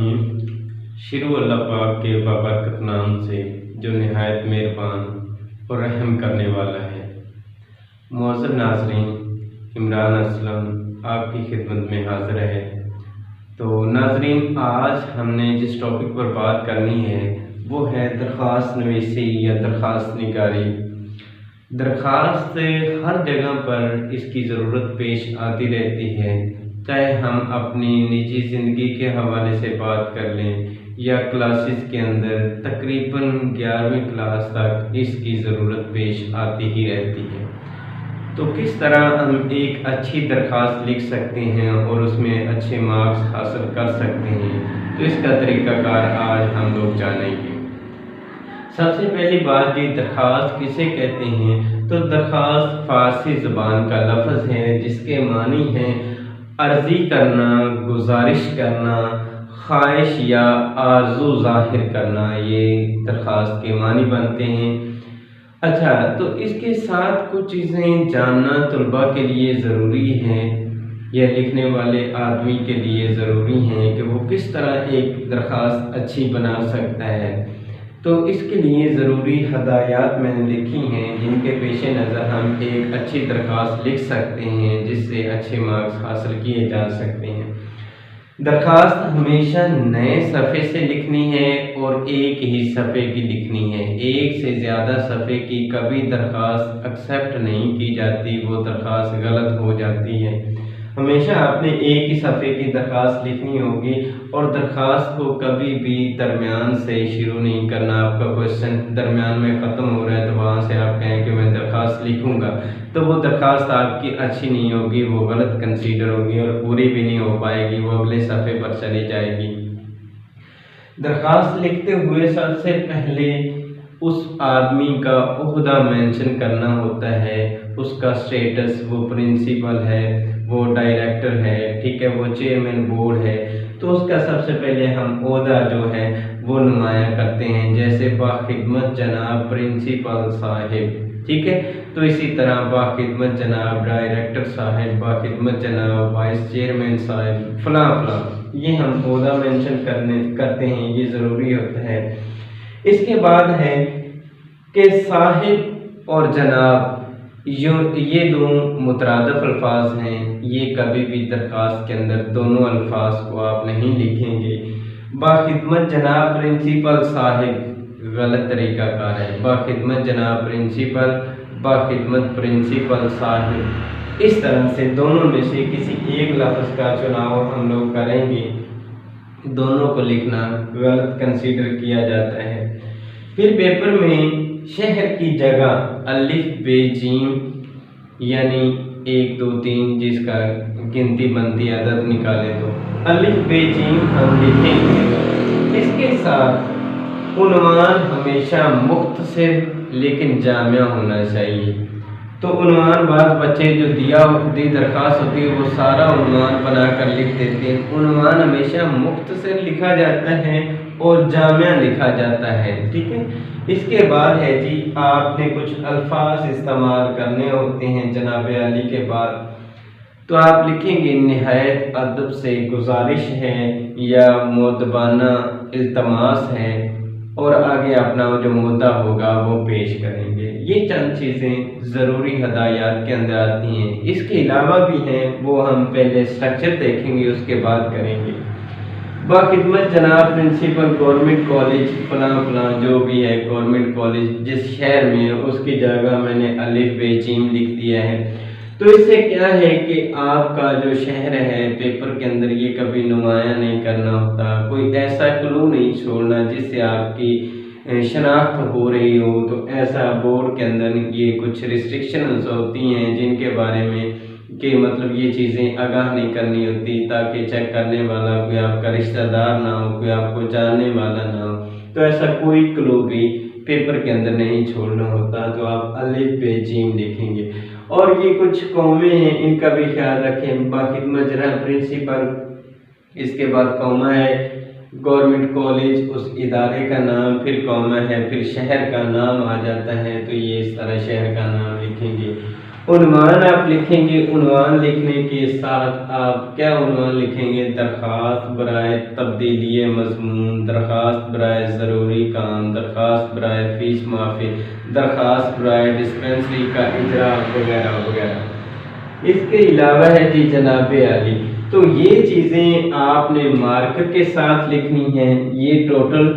الرحیم۔ شروع اللہ پاک کے بابرکت نام سے جو نہایت مہربان اور رحم کرنے والا ہے۔ معزز ناظرین، عمران اسلم آپ کی خدمت میں حاضر ہے۔ تو ناظرین، آج ہم نے جس ٹاپک پر بات کرنی ہے وہ ہے درخواست نویسی یا درخواست نگاری۔ درخواست ہر جگہ پر اس کی ضرورت پیش آتی رہتی ہے، چاہے ہم اپنی نجی زندگی کے حوالے سے بات کر لیں یا کلاسز کے اندر تقریباً 11ویں کلاس تک اس کی ضرورت پیش آتی ہی رہتی ہے۔ تو کس طرح ہم ایک اچھی درخواست لکھ سکتے ہیں اور اس میں اچھے مارکس حاصل کر سکتے ہیں، تو اس کا طریقہ کار آج ہم لوگ جانیں گے۔ سب سے پہلی بات یہ درخواست کسے کہتے ہیں؟ تو درخواست فارسی زبان کا لفظ ہے جس کے معنی ہیں عرضی کرنا، گزارش کرنا، خواہش یا آرزو ظاہر کرنا، یہ درخواست کے معنی بنتے ہیں۔ اچھا، تو اس کے ساتھ کچھ چیزیں جاننا طلباء کے لیے ضروری ہیں یا لکھنے والے آدمی کے لیے ضروری ہیں کہ وہ کس طرح ایک درخواست اچھی بنا سکتا ہے۔ تو اس کے لیے ضروری ہدایات میں نے لکھی ہیں جن کے پیش نظر ہم ایک اچھی درخواست لکھ سکتے ہیں جس سے اچھے مارکس حاصل کیے جا سکتے ہیں۔ درخواست ہمیشہ نئے صفحے سے لکھنی ہے اور ایک ہی صفحے کی لکھنی ہے۔ ایک سے زیادہ صفحے کی کبھی درخواست ایکسیپٹ نہیں کی جاتی، وہ درخواست غلط ہو جاتی ہے۔ ہمیشہ آپ نے ایک ہی صفحے کی درخواست لکھنی ہوگی اور درخواست کو کبھی بھی درمیان سے شروع نہیں کرنا۔ آپ کا کوشچن درمیان میں ختم ہو رہا ہے تو وہاں سے آپ کہیں کہ میں درخواست لکھوں گا، تو وہ درخواست آپ کی اچھی نہیں ہوگی، وہ غلط کنسیڈر ہوگی اور پوری بھی نہیں ہو پائے گی، وہ اگلے صفحے پر چلی جائے گی۔ درخواست لکھتے ہوئے سب سے پہلے اس آدمی کا عہدہ مینشن کرنا ہوتا ہے، اس کا سٹیٹس، وہ پرنسپل ہے، وہ ڈائریکٹر ہے، ٹھیک ہے، وہ چیئرمین بورڈ ہے، تو اس کا سب سے پہلے ہم عہدہ جو ہے وہ نمایاں کرتے ہیں، جیسے باخدمت جناب پرنسپل صاحب، ٹھیک ہے۔ تو اسی طرح باخدمت جناب ڈائریکٹر صاحب، باخدمت جناب وائس چیئرمین صاحب، فلاں فلاں، یہ ہم عہدہ مینشن کرتے ہیں، یہ ضروری ہوتا ہے۔ اس کے بعد ہے کہ صاحب اور جناب یہ دو مترادف الفاظ ہیں، یہ کبھی بھی درخواست کے اندر دونوں الفاظ کو آپ نہیں لکھیں گے۔ باخدمت جناب پرنسپل صاحب غلط طریقہ کار ہے، باخدمت جناب پرنسپل، باخدمت پرنسپل صاحب، اس طرح سے دونوں میں سے کسی ایک لفظ کا چناؤ ہم لوگ کریں گے، دونوں کو لکھنا غلط کنسیڈر کیا جاتا ہے۔ پھر پیپر میں شہر کی جگہ الف بے جیم یعنی 1 2 3 جس کا گنتی بنتی عدد نکالے تو الف بے جیم ہم لکھیں گے۔ اس کے ساتھ عنوان ہمیشہ مختصر لیکن جامع ہونا چاہیے۔ تو عنوان بعض بچے جو دی درخواست ہوتی ہے وہ سارا عنوان بنا کر لکھ دیتے ہیں، عنوان ہمیشہ مختصر لکھا جاتا ہے اور جامع لکھا جاتا ہے، ٹھیک ہے۔ اس کے بعد ہے جی آپ نے کچھ الفاظ استعمال کرنے ہوتے ہیں جناب عالی کے بعد، تو آپ لکھیں گے نہایت ادب سے گزارش ہے یا مؤدبانہ التماس ہے، اور آگے اپنا جو مدعا ہوگا وہ پیش کریں گے۔ یہ چند چیزیں ضروری ہدایات کے اندر آتی ہیں، اس کے علاوہ بھی ہیں، وہ ہم پہلے سٹرکچر دیکھیں گے اس کے بعد کریں گے۔ باخدمت جناب پرنسپل گورنمنٹ کالج فلاں فلاں، جو بھی ہے گورنمنٹ کالج جس شہر میں اس کی جگہ میں نے الف بے جیم لکھ دیا ہے۔ تو اس سے کیا ہے کہ آپ کا جو شہر ہے پیپر کے اندر یہ کبھی نمایاں نہیں کرنا ہوتا، کوئی ایسا کلو نہیں چھوڑنا جس سے آپ کی شناخت ہو رہی ہو، تو ایسا بورڈ کے اندر یہ کچھ ریسٹرکشنز ہوتی ہیں جن کے بارے میں کہ مطلب یہ چیزیں آگاہ نہیں کرنی ہوتی تاکہ چیک کرنے والا کوئی آپ کا رشتہ دار نہ ہو، کوئی آپ کو جاننے والا نہ ہو، تو ایسا کوئی کلو بھی پیپر کے اندر نہیں چھوڑنا ہوتا، تو آپ الف بے جیم لکھیں گے۔ اور یہ کچھ قومیں ہیں، ان کا بھی خیال رکھیں۔ باخدمت جناب پرنسپل، اس کے بعد قومہ ہے گورنمنٹ کالج، اس ادارے کا نام، پھر قومہ ہے، پھر شہر کا نام آ جاتا ہے، تو یہ اس طرح شہر کا نام لکھیں گے۔ عنوان آپ لکھیں گے، عنوان لکھنے کے ساتھ آپ کیا عنوان لکھیں گے؟ درخواست برائے تبدیلی مضمون، درخواست برائے ضروری کام، درخواست برائے فیس معافی، درخواست برائے ڈسپنسری کا اجرا وغیرہ وغیرہ۔ اس کے علاوہ ہے جی جناب عالی، تو یہ چیزیں آپ نے مارکر کے ساتھ لکھنی ہیں، یہ ٹوٹل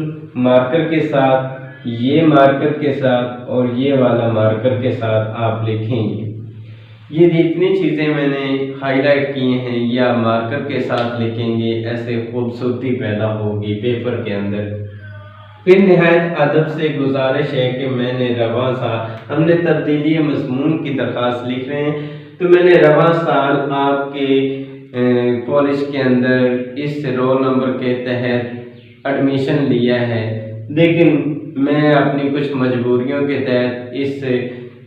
مارکر کے ساتھ، یہ مارکر کے ساتھ اور یہ والا مارکر کے ساتھ آپ لکھیں گے۔ یہ جتنی چیزیں میں نے ہائی لائٹ کی ہیں یا مارکر کے ساتھ لکھیں گے، ایسے خوبصورتی پیدا ہوگی پیپر کے اندر۔ پھر نہایت ادب سے گزارش ہے کہ میں نے رواں سال، ہم نے تبدیلی مضمون کی درخواست لکھ رہے ہیں، تو میں نے رواں سال آپ کے کالج کے اندر اس رول نمبر کے تحت ایڈمیشن لیا ہے، لیکن میں اپنی کچھ مجبوریوں کے تحت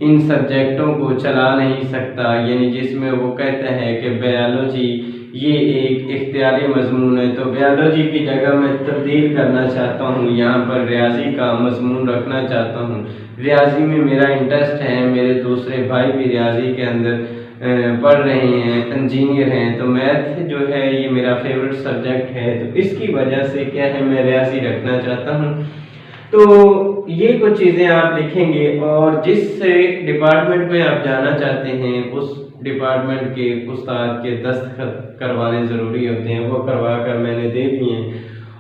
ان سبجیکٹوں کو چلا نہیں سکتا، یعنی جس میں وہ کہتا ہے کہ بیالوجی یہ ایک اختیاری مضمون ہے، تو بیالوجی کی جگہ میں تبدیل کرنا چاہتا ہوں، یہاں پر ریاضی کا مضمون رکھنا چاہتا ہوں۔ ریاضی میں میرا انٹرسٹ ہے، میرے دوسرے بھائی بھی ریاضی کے اندر پڑھ رہے ہیں، انجینئر ہیں، تو میتھ جو ہے یہ میرا فیورٹ سبجیکٹ ہے، تو اس کی وجہ سے کیا ہے میں ریاضی رکھنا چاہتا ہوں۔ تو یہ کچھ چیزیں آپ لکھیں گے، اور جس ڈپارٹمنٹ میں آپ جانا چاہتے ہیں اس ڈپارٹمنٹ کے استاد کے دستخط کروانے ضروری ہوتے ہیں، وہ کروا کر میں نے دے دیے ہیں،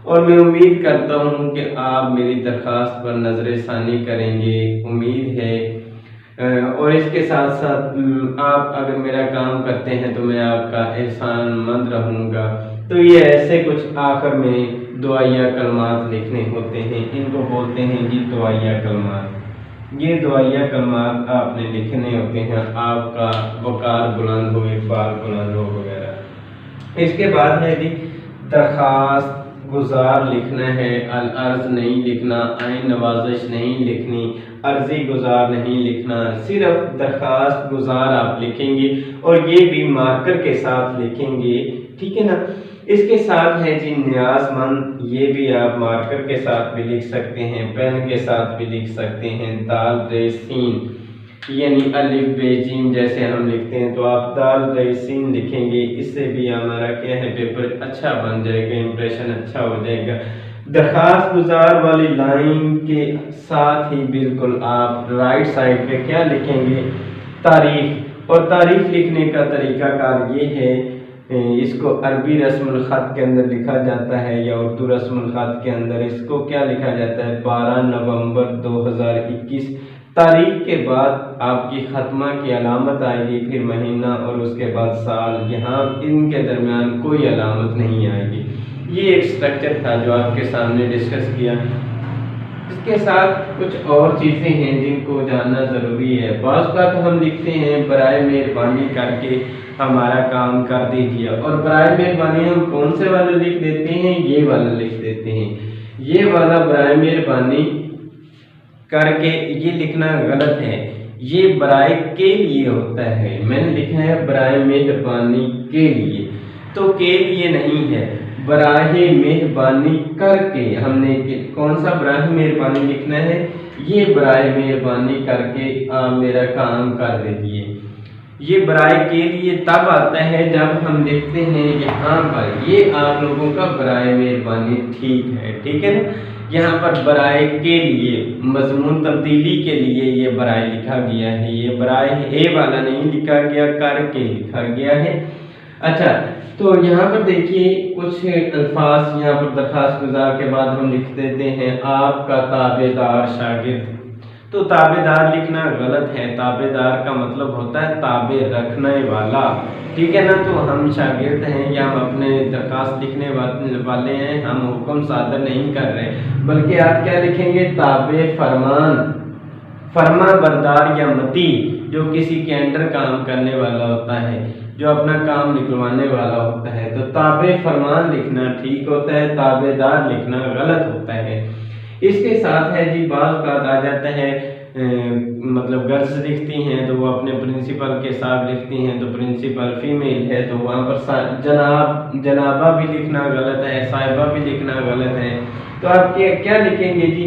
اور میں امید کرتا ہوں کہ آپ میری درخواست پر نظر ثانی کریں گے، امید ہے۔ اور اس کے ساتھ ساتھ آپ اگر میرا کام کرتے ہیں تو میں آپ کا احسان مند رہوں گا۔ تو یہ ایسے کچھ آخر میں دعائیہ کلمات لکھنے ہوتے ہیں، ان کو بولتے ہیں جی دعائیہ کلمات۔ یہ دعائیہ کلمات آپ نے لکھنے ہوتے ہیں، آپ کا وقار بلند ہو، اقبال بلند ہو وغیرہ۔ اس کے بعد ہے جی درخواست گزار لکھنا ہے، العرض نہیں لکھنا، عین نوازش نہیں لکھنی، عرضی گزار نہیں لکھنا، صرف درخواست گزار آپ لکھیں گے، اور یہ بھی مارکر کے ساتھ لکھیں گے، ٹھیک ہے نا۔ اس کے ساتھ ہے جی نیاز مند، یہ بھی آپ مارکر کے ساتھ بھی لکھ سکتے ہیں، پین کے ساتھ بھی لکھ سکتے ہیں۔ دال ر سین یعنی الف بے جیم جیسے ہم لکھتے ہیں، تو آپ دال ر سین لکھیں گے، اس سے بھی ہمارا کیا ہے پیپر اچھا بن جائے گا، امپریشن اچھا ہو جائے گا۔ درخواست گزار والی لائن کے ساتھ ہی بالکل آپ رائٹ سائڈ پہ کیا لکھیں گے؟ تاریخ۔ اور تاریخ لکھنے کا طریقہ کار یہ ہے، اس کو عربی رسم الخط کے اندر لکھا جاتا ہے یا اردو رسم الخط کے اندر اس کو کیا لکھا جاتا ہے؟ 12 نومبر 2021۔ تاریخ کے بعد آپ کی ختمہ کی علامت آئے گی، پھر مہینہ اور اس کے بعد سال، یہاں ان کے درمیان کوئی علامت نہیں آئے گی۔ یہ ایک سٹرکچر تھا جو آپ کے سامنے ڈسکس کیا۔ اس کے ساتھ کچھ اور چیزیں ہیں جن کو جاننا ضروری ہے۔ بعض بات ہم لکھتے ہیں برائے مہربانی کر کے ہمارا کام کر دیجیے، اور برائے مہربانی ہم کون سے والا لکھ دیتے ہیں؟ یہ والا لکھ دیتے ہیں۔ یہ والا برائے مہربانی کر کے یہ لکھنا غلط ہے، یہ برائے کے لیے ہوتا ہے، میں نے لکھا ہے برائے مہربانی کے لیے، تو کے لیے نہیں ہے، براہ مہربانی کر کے۔ ہم نے کون سا براہ مہربانی لکھنا ہے؟ یہ براہ مہربانی کر کے آپ میرا کام کر دیجیے۔ یہ برائے کے لیے تب آتا ہے جب ہم لکھتے ہیں یہاں پر یہ آپ لوگوں کا برائے مہربانی ٹھیک ہے نا۔ یہاں پر برائے کے لیے، مضمون تبدیلی کے لیے یہ برائے لکھا گیا ہے، یہ برائے اے والا نہیں لکھا گیا، کر کے لکھا گیا ہے۔ اچھا، تو یہاں پر دیکھیے کچھ الفاظ یہاں پر درخواست گزار کے بعد ہم لکھ دیتے ہیں آپ کا تابع دار شاگرد۔ تو تابع دار لکھنا غلط ہے، تابع دار کا مطلب ہوتا ہے تابع رکھنے والا، ٹھیک ہے نا۔ تو ہم شاگرد ہیں یا ہم اپنے درخواست لکھنے والے ہیں، ہم حکم صادر نہیں کر رہے، بلکہ آپ کیا لکھیں گے؟ تابع فرمان، فرما بردار یا متی، جو کسی کے انڈر کام کرنے والا ہوتا ہے، جو اپنا کام نکلوانے والا ہوتا ہے، تو تابع فرمان لکھنا ٹھیک ہوتا ہے، تابع دار لکھنا غلط ہوتا ہے۔ اس کے ساتھ ہے جی بعض بات آ جاتا ہے، مطلب گرلز لکھتی ہیں تو وہ اپنے پرنسپل کے ساتھ لکھتی ہیں، تو پرنسپل فیمیل ہے تو وہاں پر جنابہ بھی لکھنا غلط ہے، صاحبہ بھی لکھنا غلط ہے۔ تو آپ کیا لکھیں گے جی؟